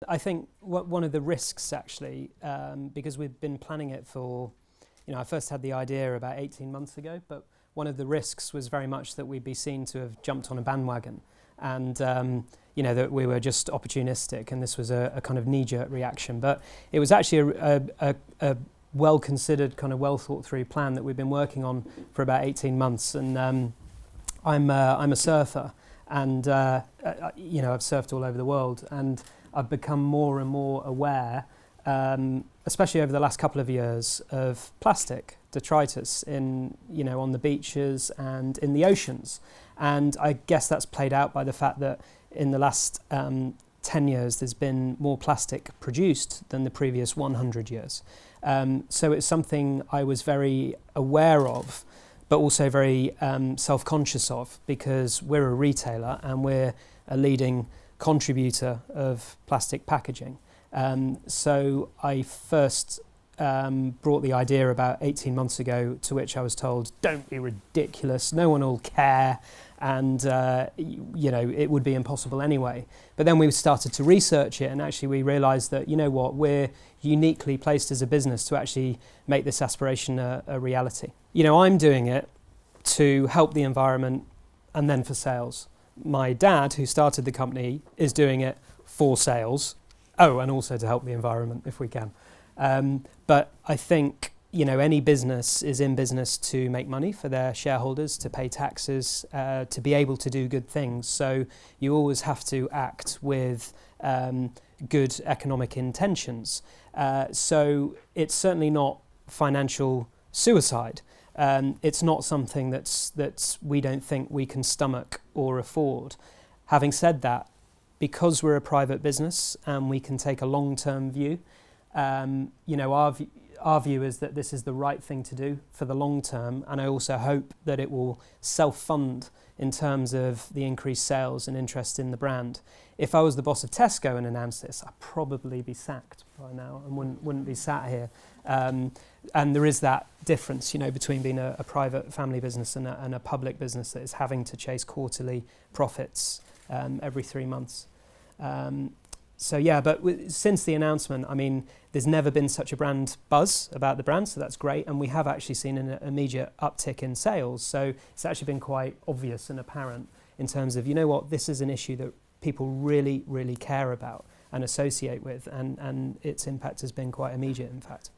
I think one of the risks actually, because we've been planning it for, I first had the idea about 18 months ago, but one of the risks was very much that we'd be seen to have jumped on a bandwagon and, that we were just opportunistic and this was a kind of knee-jerk reaction. But it was actually a well-considered, kind of well-thought-through plan that we've been working on for about 18 months. And I'm a surfer and, I've surfed all over the world and I've become more and more aware, especially over the last couple of years, of plastic detritus on the beaches and in the oceans. And I guess that's played out by the fact that in the last 10 years there's been more plastic produced than the previous 100 years. So it's something I was very aware of, but also very self-conscious of, because we're a retailer and we're a leading contributor of plastic packaging. So I first brought the idea about 18 months ago, to which I was told, don't be ridiculous, no one will care, and it would be impossible anyway. But then we started to research it and actually we realised that, we're uniquely placed as a business to actually make this aspiration a reality. I'm doing it to help the environment and then for sales. My dad, who started the company, is doing it for sales. Oh, and also to help the environment if we can. But I think, any business is in business to make money for their shareholders, to pay taxes, to be able to do good things. So you always have to act with good economic intentions. So it's certainly not financial suicide. It's not something that's we don't think we can stomach or afford. Having said that, because we're a private business and we can take a long-term view, our view is that this is the right thing to do for the long term, and I also hope that it will self-fund in terms of the increased sales and interest in the brand. If I was the boss of Tesco and announced this, I'd probably be sacked by now and wouldn't be sat here. And there is that difference, between being a private family business and a public business that is having to chase quarterly profits every 3 months. But since the announcement, there's never been such a brand buzz about the brand, so that's great. And we have actually seen an immediate uptick in sales. So it's actually been quite obvious and apparent in terms of, this is an issue that people really, really care about and associate with. And its impact has been quite immediate, in fact.